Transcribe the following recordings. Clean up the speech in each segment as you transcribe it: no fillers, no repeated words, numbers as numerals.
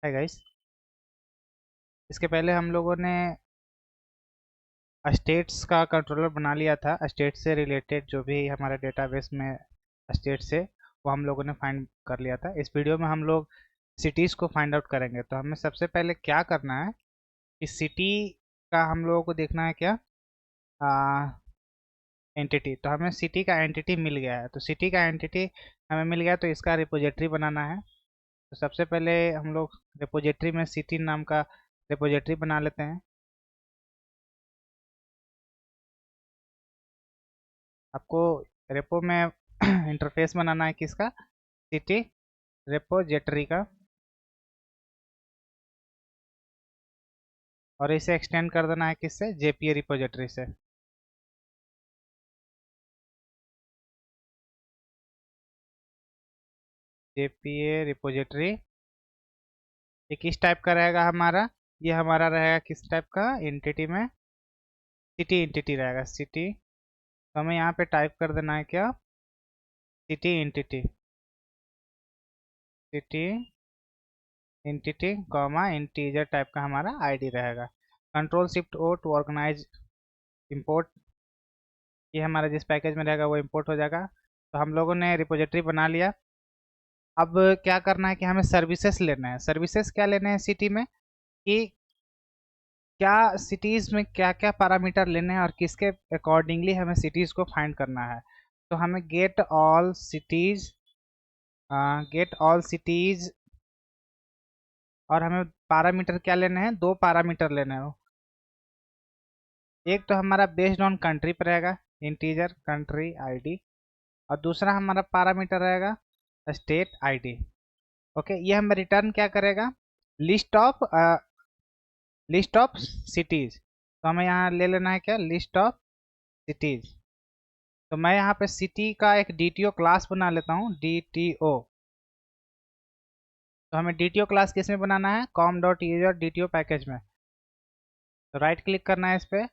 है गाइस। इसके पहले हम लोगों ने स्टेट्स का कंट्रोलर बना लिया था। स्टेट से रिलेटेड जो भी हमारे डेटाबेस में स्टेट से वो हम लोगों ने फाइंड कर लिया था। इस वीडियो में हम लोग सिटीज़ को फाइंड आउट करेंगे। तो हमें सबसे पहले क्या करना है कि सिटी का हम लोगों को देखना है क्या, एंटिटी। तो हमें सिटी का एंटिटी मिल गया है। तो सिटी का एंटिटी हमें मिल गया तो इसका रिपोजिटरी बनाना है। तो सबसे पहले हम लोग रिपोजिटरी में सिटी नाम का रिपोजिटरी बना लेते हैं। आपको रेपो में इंटरफेस बनाना है किसका, सिटी रिपोजिटरी का, और इसे एक्सटेंड कर देना है किससे, जेपीए रिपोजिटरी से। जेपीए रिपोजिटरी ये किस टाइप का रहेगा हमारा, ये हमारा रहेगा किस टाइप का, एंटिटी में सिटी एंटिटी रहेगा, सिटी। तो हमें यहाँ पे टाइप कर देना है क्या, city entity, city entity comma integer type का हमारा आईडी रहेगा। Control shift O to organise import, ये हमारा जिस पैकेज में रहेगा वो इंपोर्ट हो जाएगा। तो हम लोगों ने रिपोजिटरी बना लिया। अब क्या करना है कि हमें सर्विसेज लेना है। सर्विसेज क्या लेने हैं सिटी में, कि क्या सिटीज़ में क्या क्या पैरामीटर लेने हैं और किसके अकॉर्डिंगली हमें सिटीज़ को फाइंड करना है। तो हमें get all cities, get all cities, और हमें पैरामीटर क्या लेने हैं, दो पैरामीटर लेने हैं। एक तो हमारा बेस्ड ऑन कंट्री पर रहेगा, इंटीजर कंट्री आईडी, और दूसरा हमारा पैरामीटर रहेगा स्टेट आईडी। ओके, ये हमें रिटर्न क्या करेगा, लिस्ट ऑफ सिटीज। तो हमें यहाँ ले लेना है क्या, लिस्ट ऑफ सिटीज। तो मैं यहाँ पे सिटी का एक डीटीओ क्लास बना लेता हूँ, डीटीओ। तो हमें डीटीओ क्लास किस में बनाना है, com dot user DTO package में। तो राइट क्लिक करना है इस पर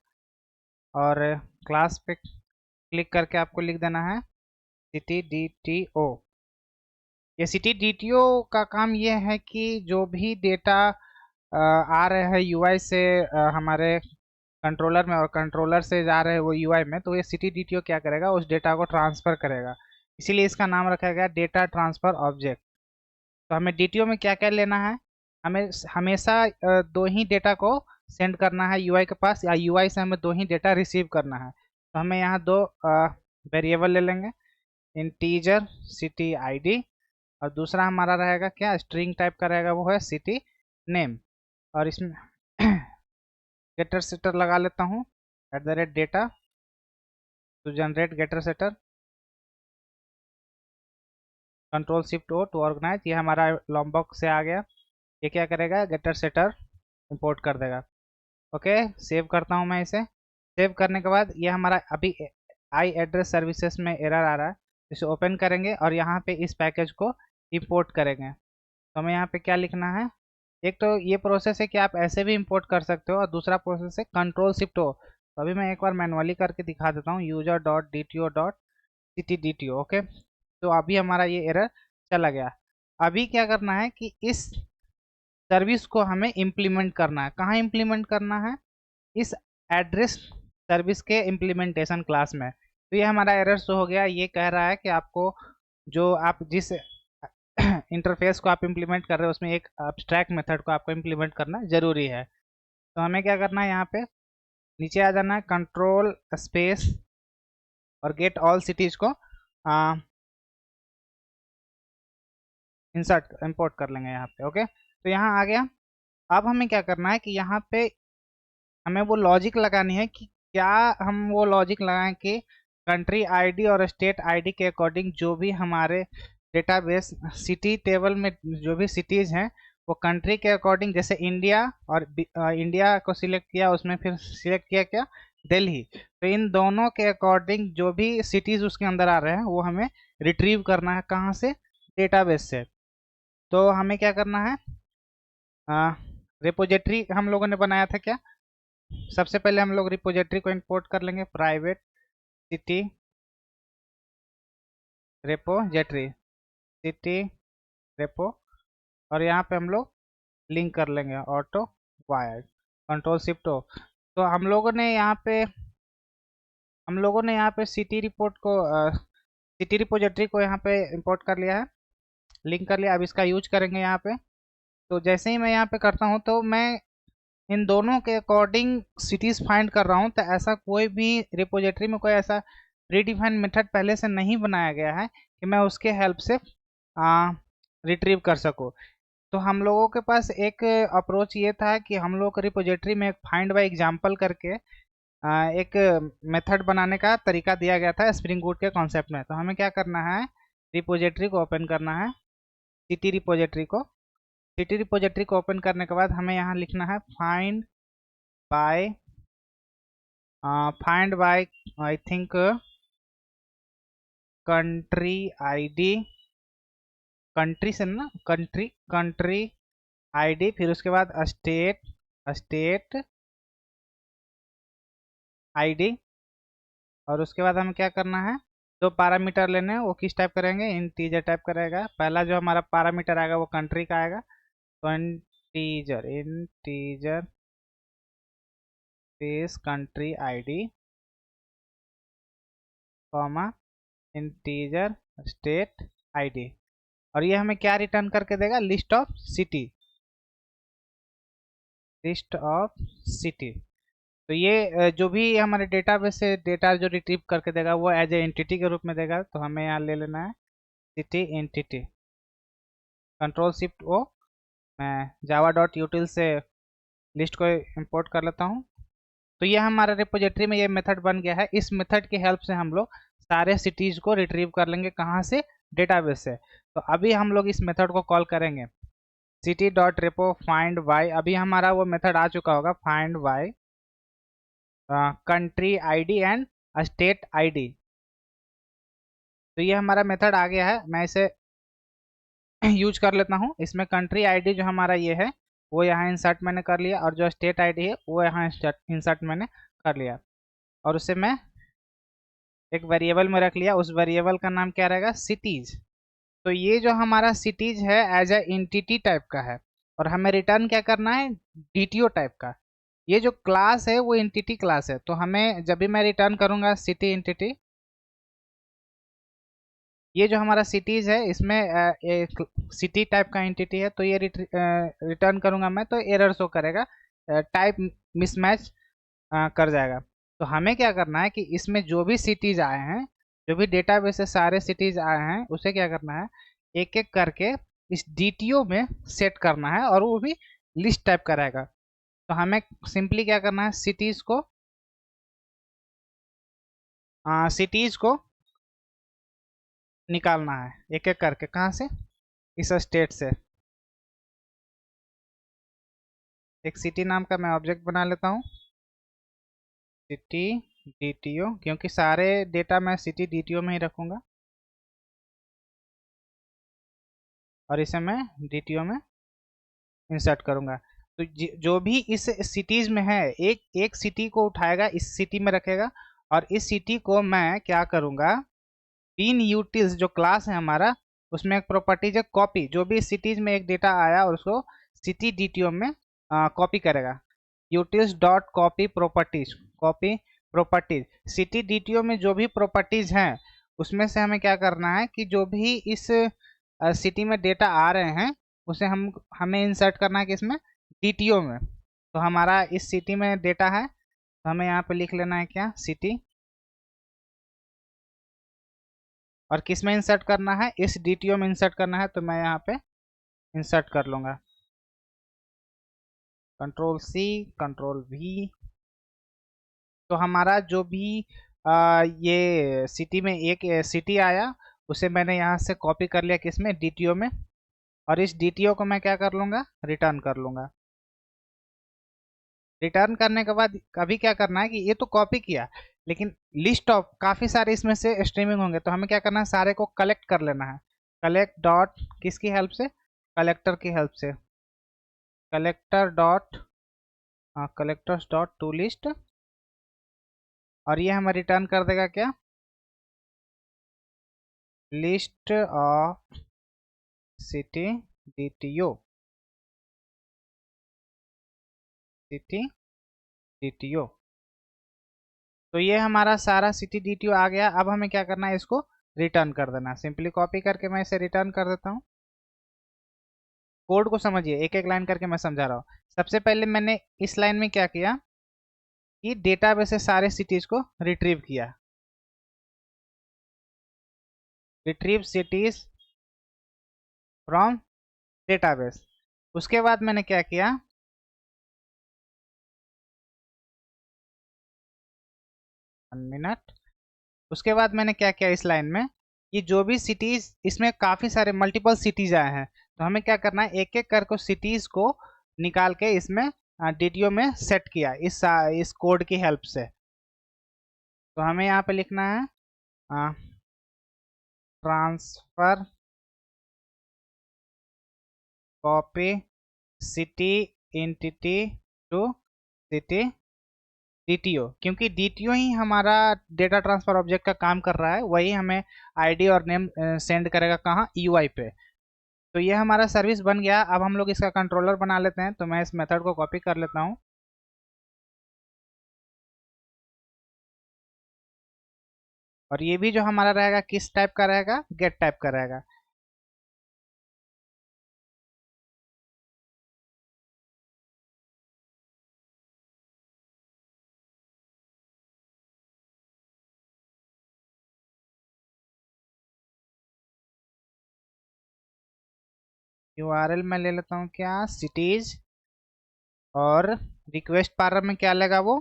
और क्लास पे क्लिक करके आपको लिख देना है सिटी डीटीओ। ये सिटी डीटीओ का काम ये है कि जो भी डेटा आ रहे हैं यूआई से हमारे कंट्रोलर में, और कंट्रोलर से जा रहे हैं वो यूआई में, तो ये सिटी डीटीओ क्या करेगा, उस डेटा को ट्रांसफ़र करेगा। इसीलिए इसका नाम रखा गया डेटा ट्रांसफ़र ऑब्जेक्ट। तो हमें डीटीओ में क्या क्या लेना है, हमें हमेशा दो ही डेटा को सेंड करना है यूआई के पास, या यूआई से हमें दो ही डेटा रिसीव करना है। तो हमें यहाँ दो वेरिएबल ले लेंगे, इंटीजर सिटी आईडी, और दूसरा हमारा रहेगा क्या, स्ट्रिंग टाइप का रहेगा, वो है सिटी नेम। और इसमें गेटर सेटर लगा लेता हूँ @data to generate getter setter, control shift O to organise. ये हमारा लॉम्बॉक्स से आ गया। ये क्या करेगा, गेटर सेटर इंपोर्ट कर देगा। ओके, सेव करता हूँ मैं इसे। सेव करने के बाद ये हमारा अभी आई एड्रेस सर्विसेज में एरर आ रहा है, इसे ओपन करेंगे और यहाँ पे इस पैकेज को इंपोर्ट करेंगे। तो हमें यहाँ पे क्या लिखना है, एक तो ये प्रोसेस है कि आप ऐसे भी इंपोर्ट कर सकते हो, और दूसरा प्रोसेस है कंट्रोल शिफ्ट हो। तो अभी मैं एक बार मैनुअली करके दिखा देता हूँ, user dot D T O dot C T D T O. Okay, तो अभी हमारा ये एरर चला गया। अभी क्या करना है कि इस सर्विस को हमें इम्प्लीमेंट करना है। कहाँ इम्प्लीमेंट करना है, इस एड्रेस सर्विस के इम्प्लीमेंटेशन क्लास में। तो ये हमारा एरर शो हो गया। ये कह रहा है कि आपको जो आप जिस इंटरफेस को आप इम्प्लीमेंट कर रहे हो उसमें एक अब्स्ट्रैक्ट मेथड को आपको इम्प्लीमेंट करना जरूरी है। तो हमें क्या करना है, यहाँ पे नीचे आ जाना है, कंट्रोल स्पेस और गेट ऑल सिटीज को इंसर्ट इंपोर्ट कर लेंगे यहाँ पे। ओके, तो यहाँ आ गया। अब हमें क्या करना है कि यहाँ पे हमें वो लॉजिक लगानी है कि क्या हम वो लॉजिक लगाएं कि कंट्री आईडी और स्टेट आईडी के अकॉर्डिंग जो भी हमारे डेटाबेस सिटी टेबल में जो भी सिटीज़ हैं वो कंट्री के अकॉर्डिंग, जैसे इंडिया, और इंडिया को सिलेक्ट किया, उसमें फिर सिलेक्ट किया क्या, दिल्ली। तो इन दोनों के अकॉर्डिंग जो भी सिटीज़ उसके अंदर आ रहे हैं वो हमें रिट्रीव करना है, कहाँ से, डेटाबेस से। तो हमें क्या करना है, रिपोजिटरी हम लोगों ने बनाया था क्या, सबसे पहले हम लोग रिपोजिटरी को इंपोर्ट कर लेंगे, private city repository, city repo, और यहाँ पे हम लोग लिंक कर लेंगे ऑटो वायर्ड, कंट्रोल शिफ्ट ओ। तो हम लोगों ने यहाँ पे सिटी रिपोजिटरी को यहाँ पे इंपोर्ट कर लिया है, लिंक कर लिया। अब इसका यूज करेंगे यहाँ पे। तो जैसे ही मैं यहाँ पे करता हूँ तो मैं इन दोनों के अकॉर्डिंग सिटीज फाइंड कर रहा हूँ। तो ऐसा कोई भी रिपोजिटरी में कोई ऐसा प्रीडिफाइंड मेथड पहले से नहीं बनाया गया है कि मैं उसके हेल्प से रिट्रीव कर सकूँ। तो हम लोगों के पास एक अप्रोच ये था कि हम लोग रिपोजिटरी में एक फाइंड बाय एग्जांपल करके एक मेथड बनाने का तरीका दिया गया था स्प्रिंग बूट के कॉन्सेप्ट में। तो हमें क्या करना है, रिपोजिटरी को ओपन करना है, सिटी रिपोजिटरी को। सिटी रिपोजिटरी को ओपन करने के बाद हमें यहाँ लिखना है bye find by I think country ID, country से ना, कंट्री आईडी, फिर उसके बाद स्टेट आईडी। और उसके बाद हमें क्या करना है, दो पैरामीटर लेने हैं। वो किस टाइप करेंगे, इंटीजर टाइप करेगा। पहला जो हमारा पैरामीटर आएगा वो कंट्री का आएगा, तो integer space country ID comma integer state ID. और ये हमें क्या रिटर्न करके देगा, list of city, list of city. तो ये जो भी हमारे डेटाबेस से डेटा जो रिट्रीव करके देगा वो एज ए एंटिटी के रूप में देगा। तो हमें यहाँ ले लेना है सिटी एंटिटी, कंट्रोल शिफ्ट ओ। मैं जावा डॉट यूटिल से लिस्ट को इंपोर्ट कर लेता हूँ। तो ये हमारा रिपोजिटरी में ये मेथड बन गया है। इस मेथड की हेल्प से हम लोग सारे सिटीज को रिट्रीव कर लेंगे, कहाँ से, डेटाबेस से। तो अभी हम लोग इस मेथड को कॉल करेंगे city dot repo find by. अभी हमारा वो मेथड आ चुका होगा, find by country ID and state ID. तो ये हमारा मेथड आ गया है, मैं इसे यूज कर लेता हूँ। इसमें कंट्री आईडी जो हमारा ये है वो यहाँ इंसर्ट मैंने कर लिया, और जो स्टेट आईडी है वो यहाँ इंसर्ट मैंने कर लिया। और उसे मैं एक वेरिएबल में रख लिया। उस वेरिएबल का नाम क्या रहेगा, सिटीज। तो ये जो हमारा सिटीज है एज ए इंटिटी टाइप का है, और हमें रिटर्न क्या करना है, डीटीओ टाइप का। ये जो क्लास है वो इंटिटी क्लास है। तो हमें जब भी मैं रिटर्न करूंगा सिटी इंटिटी, ये जो हमारा सिटीज है इसमें एक सिटी टाइप का एंटिटी है, तो ये रिटर्न करूंगा मैं तो एरर शो करेगा, टाइप मिसमैच कर जाएगा। तो हमें क्या करना है कि इसमें जो भी सिटीज आए हैं, जो भी डेटाबेस से सारे सिटीज आए हैं, उसे क्या करना है, एक एक करके इस डीटीओ में सेट करना है, और वो भी लिस्ट टाइप का रहेगा। तो हमें सिंपली क्या करना है, सिटीज को निकालना है एक एक करके, कहाँ से, इस स्टेट से। एक सिटी नाम का मैं ऑब्जेक्ट बना लेता हूँ, सिटी डीटीओ, क्योंकि सारे डेटा मैं सिटी डीटीओ में ही रखूंगा, और इसे मैं डीटीओ में इंसर्ट करूंगा। तो जो भी इस सिटीज में है, एक एक सिटी को उठाएगा, इस सिटी में रखेगा, और इस सिटी को मैं क्या करूंगा, तीन यूटिल्स जो क्लास है हमारा, उसमें एक प्रॉपर्टीज है कॉपी। जो भी सिटीज में एक डेटा आया और उसको सिटी डीटीओ में कॉपी करेगा, utils dot copy properties, copy properties. City DTO में जो भी प्रॉपर्टीज हैं उसमें से हमें क्या करना है कि जो भी इस सिटी में डेटा आ रहे हैं उसे हमें इंसर्ट करना है किसमें, डीटीओ में। तो हमारा इस सिटी में डेटा है, तो हमें यहाँ पे लिख लेना है क्या, सिटी, और किस में इंसर्ट करना है, इस डीटीओ में इंसर्ट करना है। तो मैं यहाँ पे इंसर्ट कर लूँगा, कंट्रोल सी, कंट्रोल वी। तो हमारा जो भी ये सिटी में एक सिटी आया उसे मैंने यहाँ से कॉपी कर लिया, किस में, डीटीओ में। और इस डीटीओ को मैं क्या कर लूँगा, रिटर्न कर लूँगा। रिटर्न करने के बाद अभी क्या करना है कि ये तो कॉपी किया, लेकिन लिस्ट ऑफ काफ़ी सारे इसमें से स्ट्रीमिंग होंगे, तो हमें क्या करना है, सारे को कलेक्ट कर लेना है। कलेक्ट डॉट किसकी हेल्प से, कलेक्टर की हेल्प से, collector dot collectors dot to list. और ये हमें रिटर्न कर देगा क्या, list of city DTO. City DTO. तो ये हमारा सारा सिटी डीटीओ आ गया। अब हमें क्या करना है, इसको रिटर्न कर देना। सिंपली कॉपी करके मैं इसे रिटर्न कर देता हूँ। कोड को समझिए, एक एक लाइन करके मैं समझा रहा हूँ। सबसे पहले मैंने इस लाइन में क्या किया कि डेटाबेस से सारे सिटीज को रिट्रीव किया। Retrieve cities from database. उसके बाद मैंने क्या किया, 1 मिनट। उसके बाद मैंने क्या किया इस लाइन में, कि जो भी सिटीज, इसमें काफी सारे मल्टीपल सिटीज आए हैं, तो हमें क्या करना है, एक एक करके सिटीज को निकाल के इसमें डीटीओ में सेट किया इस कोड की हेल्प से। तो हमें यहाँ पे लिखना है transfer copy city entity to city DTO, क्योंकि डीटीओ ही हमारा डेटा ट्रांसफर ऑब्जेक्ट का काम कर रहा है। वही हमें आईडी और नेम सेंड करेगा कहाँ, यूआई पे। तो ये हमारा सर्विस बन गया। अब हम लोग इसका कंट्रोलर बना लेते हैं। तो मैं इस मेथड को कॉपी कर लेता हूँ। और ये भी जो हमारा रहेगा किस टाइप का रहेगा, गेट टाइप का रहेगा। यूआरएल में ले लेता हूँ क्या, सिटीज। और रिक्वेस्ट पार्लर में क्या लेगा वो,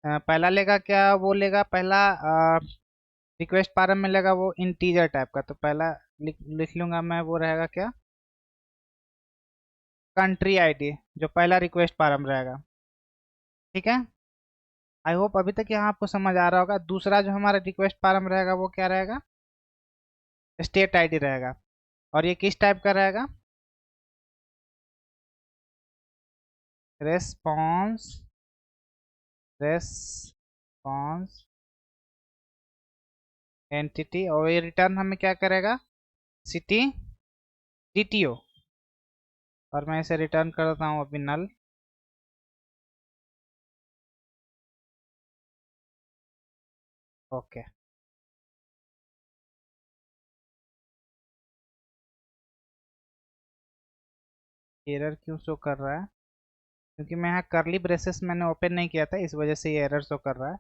पहला लेगा क्या, वो लेगा पहला रिक्वेस्ट पार्लर में लेगा वो इंटीजर टाइप का। तो पहला लिख लूंगा मैं, वो रहेगा क्या, कंट्री आईडी, जो पहला रिक्वेस्ट पार्लर रहेगा। ठीक है, आई होप अभी तक यहाँ आपको समझ आ रहा होगा। दूसरा जो हमारा रिक्वेस्ट पार्लर रहेगा वो क्या रहेगा, स्टेट आईडी रहेगा। और ये किस टाइप का रहेगा, रेस्पॉन्स रेस्पॉन्स एंटिटी। और ये रिटर्न हमें क्या करेगा, सिटी डीटीओ। और मैं इसे रिटर्न कर देता हूँ अभी नल। ओके। एरर क्यों शो कर रहा है, क्योंकि मैं यहाँ करली ब्रेसेस मैंने ओपन नहीं किया था, इस वजह से ये एरर शो कर रहा है।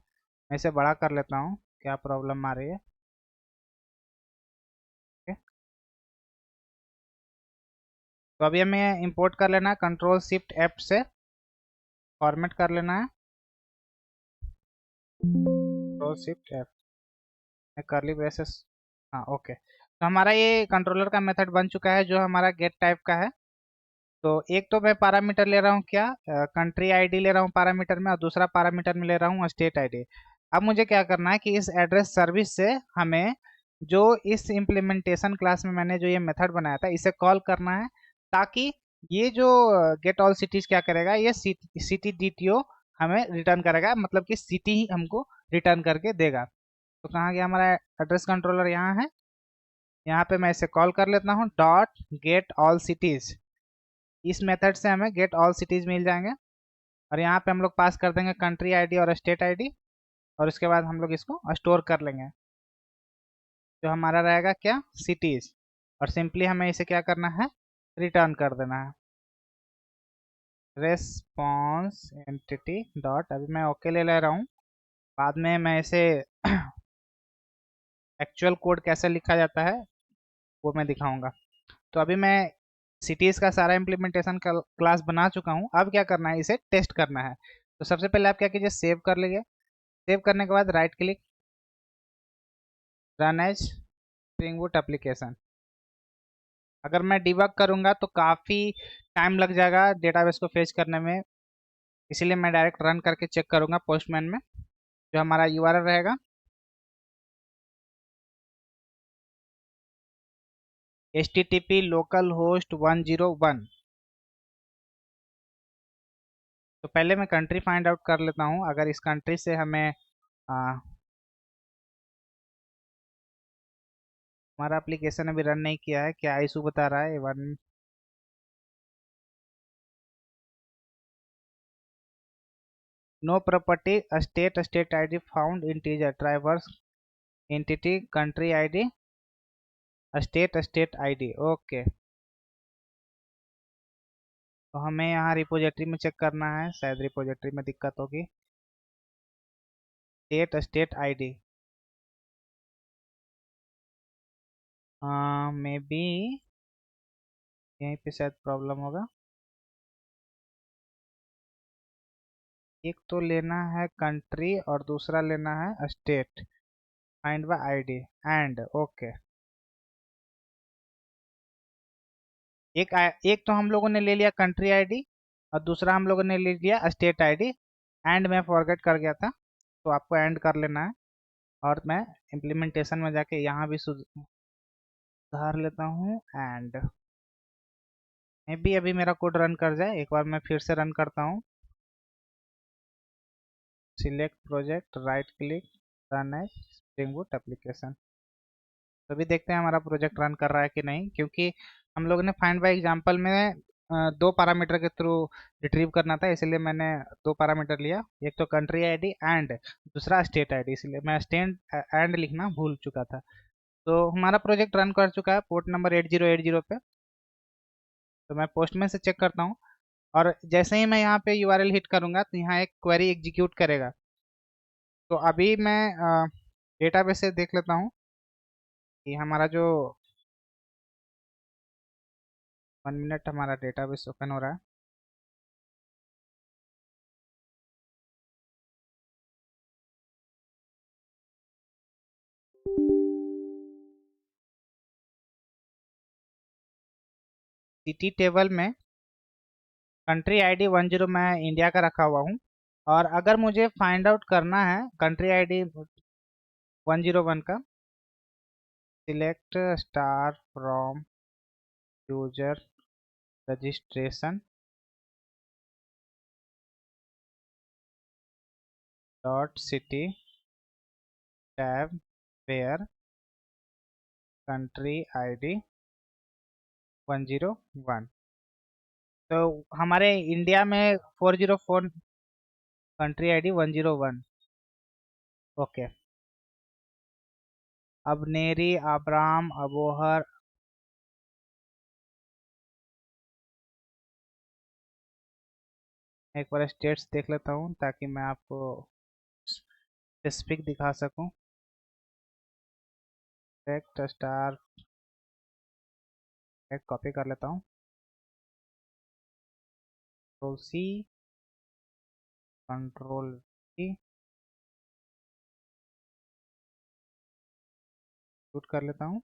मैं इसे बड़ा कर लेता हूँ, क्या प्रॉब्लम आ रही है। ओके। तो अभी हमें इंपोर्ट कर लेना है, कंट्रोल शिफ्ट एफ से फॉर्मेट कर लेना है। कंट्रोल शिफ्ट एफ, करली ब्रेसेस। हाँ ओके। तो हमारा ये कंट्रोलर का मेथड बन चुका है, जो हमारा गेट टाइप का है। तो एक तो मैं पैरामीटर ले रहा हूँ क्या, कंट्री आईडी ले रहा हूँ पैरामीटर में, और दूसरा पैरामीटर में ले रहा हूँ स्टेट आईडी। अब मुझे क्या करना है कि इस एड्रेस सर्विस से हमें जो इस इम्प्लीमेंटेशन क्लास में मैंने जो ये मेथड बनाया था, इसे कॉल करना है, ताकि ये जो गेट ऑल सिटीज क्या करेगा, ये सिटी डीटीओ हमें रिटर्न करेगा, मतलब कि सिटी ही हमको रिटर्न करके देगा। तो कहाँ गया हमारा एड्रेस कंट्रोलर, यहाँ है। यहाँ पे मैं इसे कॉल कर लेता हूँ, डॉट गेट ऑल सिटीज। इस मेथड से हमें गेट ऑल सिटीज मिल जाएंगे। और यहाँ पे हम लोग पास कर देंगे कंट्री आईडी और स्टेट आईडी। और उसके बाद हम लोग इसको स्टोर कर लेंगे, जो हमारा रहेगा क्या, सिटीज। और सिंपली हमें इसे क्या करना है, रिटर्न कर देना है, रेस्पॉन्स एंटिटी डॉट। अभी मैं ओके ले ले रहा हूँ, बाद में मैं इसे एक्चुअल कोड कैसे लिखा जाता है वो मैं दिखाऊंगा। तो अभी मैं सिटीज़ का सारा इम्प्लीमेंटेशन का क्लास बना चुका हूँ। अब क्या करना है, इसे टेस्ट करना है। तो सबसे पहले आप क्या कीजिए, सेव कर लीजिए। सेव करने के बाद right click, run as spring boot application. अगर मैं डिबग करूँगा तो काफ़ी टाइम लग जाएगा डेटाबेस को फेच करने में, इसीलिए मैं डायरेक्ट रन करके चेक करूँगा पोस्टमैन में। जो हमारा यूआरएल रहेगा, http localhost 101। तो पहले मैं कंट्री फाइंड आउट कर लेता हूँ, अगर इस कंट्री से हमें हमारा एप्लीकेशन अभी रन नहीं किया है, क्या इशू बता रहा है, one no property state ID found integer drivers entity country ID state ID. Okay, तो हमें यहाँ रिपोजिटरी में चेक करना है, शायद रिपोजिटरी में दिक्कत होगी। स्टेट आईडी मे बी यहीं पे शायद प्रॉब्लम होगा। एक तो लेना है कंट्री और दूसरा लेना है state, find by ID and okay. एक तो हम लोगों ने ले लिया कंट्री आईडी और दूसरा हम लोगों ने ले लिया स्टेट आईडी। एंड मैं फॉरगेट कर गया था, तो आपको एंड कर लेना है। और मैं इम्प्लीमेंटेशन में जाके यहाँ भी सुधार लेता हूँ एंड मे बी अभी मेरा कोड रन कर जाए। एक बार मैं फिर से रन करता हूँ। Select project, right click, run as spring boot application. तो अभी देखते हैं हमारा प्रोजेक्ट रन कर रहा है कि नहीं, क्योंकि हम लोग ने फाइंड बाय एग्जांपल में दो पैरामीटर के थ्रू रिट्रीव करना था, इसलिए मैंने दो पैरामीटर लिया, एक तो कंट्री आईडी एंड दूसरा स्टेट आईडी, इसलिए मैं स्टेट एंड लिखना भूल चुका था। तो हमारा प्रोजेक्ट रन कर चुका है पोर्ट नंबर 8080 पे। तो मैं पोस्टमैन से चेक करता हूँ, और जैसे ही मैं यहाँ पे यूआरएल हिट करूँगा तो यहाँ एक क्वेरी एग्जीक्यूट करेगा। तो अभी मैं डेटाबेस से देख लेता हूँ कि हमारा जो 1 मिनट हमारा डेटाबेस ओपन हो रहा है। सिटी टेबल में कंट्री आईडी 10 मैं इंडिया का रखा हुआ हूँ, और अगर मुझे फाइंड आउट करना है कंट्री आईडी 101 का, select star from user registration dot city tab where country ID 101। तो हमारे इंडिया में 404, country ID 101। Okay, Abhaneri, Abram, Abohar, एक बार स्टेट्स देख लेता हूँ ताकि मैं आपको स्पेसिफिक दिखा सकूँ। टेक्स्ट स्टार एक कॉपी कर लेता हूँ, control C, control V, shoot कर लेता हूँ।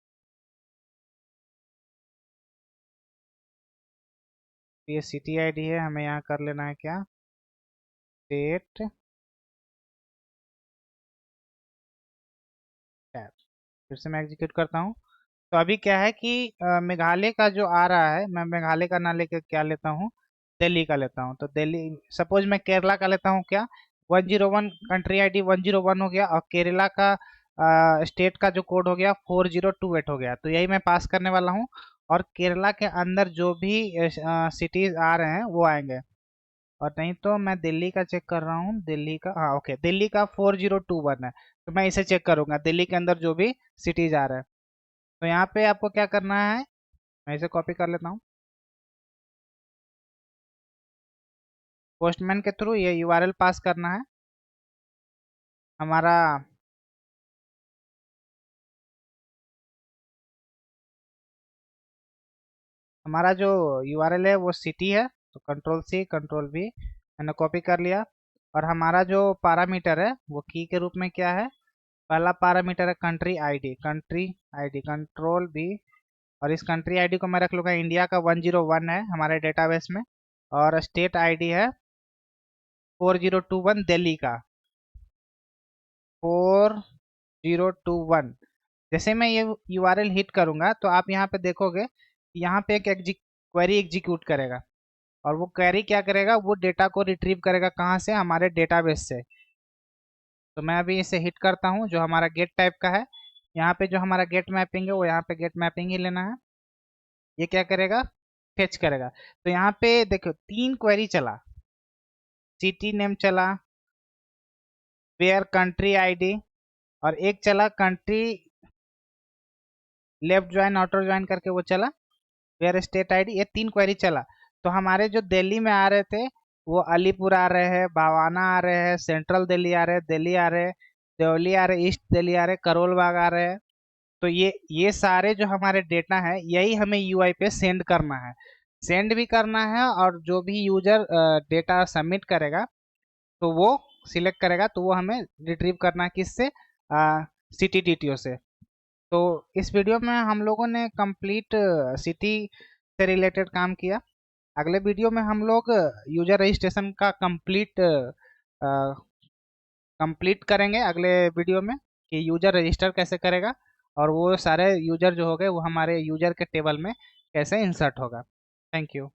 ये सिटी आईडी है, हमें यहाँ कर लेना है क्या, स्टेट टैब। फिर से मैं एग्जीक्यूट करता हूँ। तो अभी क्या है कि मेघालय का जो आ रहा है, मैं मेघालय का ना लेकर क्या लेता हूँ, दिल्ली का लेता हूँ। तो दिल्ली, सपोज मैं केरला का लेता हूँ क्या, 101, कंट्री आईडी 101 हो गया, और केरला का स्टेट का जो कोड हो गया 4028 हो गया। तो यही मैं पास करने वाला हूँ, और केरला के अंदर जो भी सिटीज आ रहे हैं वो आएंगे। और नहीं तो मैं दिल्ली का चेक कर रहा हूँ, दिल्ली का, हाँ ओके, दिल्ली का 4021 है, तो मैं इसे चेक करूंगा दिल्ली के अंदर जो भी सिटीज आ रहा है। तो यहाँ पे आपको क्या करना है, मैं इसे कॉपी कर लेता हूँ, पोस्टमैन के थ्रू ये यूआरएल पास करना है। हमारा हमारा जो यूआरएल है वो सिटी है, तो कंट्रोल सी कंट्रोल वी मैंने कॉपी कर लिया। और हमारा जो पैरामीटर है वो की के रूप में क्या है, पहला पैरामीटर है कंट्री आईडी कंट्रोल बी, और इस कंट्री आईडी को मैं रख लूँगा इंडिया का 101 है हमारे डेटाबेस में, और स्टेट आईडी है 4021 दिल्ली का 4021। जैसे मैं ये यूआरएल हिट करूंगा तो आप यहाँ पे देखोगे, यहाँ पे एक क्वेरी एग्जीक्यूट करेगा, और वो क्वेरी क्या करेगा, वो डेटा को रिट्रीव करेगा कहाँ से, हमारे डेटाबेस से। तो मैं अभी इसे हिट करता हूँ, जो हमारा गेट टाइप का है, यहाँ पे जो हमारा गेट मैपिंग है वो यहाँ पे गेट मैपिंग ही लेना है। ये क्या करेगा, फेच करेगा। तो यहाँ पे देखो 3 क्वेरी चला, सिटी नेम चला, वेयर कंट्री आईडी, और एक चला country left join auto join करके वो चला, वेयर स्टेट आईडी, ये 3 क्वेरी चला। तो हमारे जो दिल्ली में आ रहे थे वो अलीपुर आ रहे हैं, बावाना आ रहे हैं, सेंट्रल दिल्ली आ रहे हैं, दिल्ली आ रहे हैं, देवली आ रहे हैं, ईस्ट दिल्ली आ रहे हैं, करोल बाग आ रहे हैं। तो ये सारे जो हमारे डेटा है यही हमें यूआई पे सेंड करना है, सेंड भी करना है। और जो भी यूजर डेटा सबमिट करेगा तो वो सिलेक्ट करेगा तो वो हमें रिट्रीव करना है किससे, CTDTO से। तो इस वीडियो में हम लोगों ने कंप्लीट सिटी से रिलेटेड काम किया। अगले वीडियो में हम लोग यूजर रजिस्ट्रेशन का कंप्लीट करेंगे अगले वीडियो में, कि यूजर रजिस्टर कैसे करेगा और वो सारे यूजर जो हो गए वो हमारे यूजर के टेबल में कैसे इंसर्ट होगा। Thank you.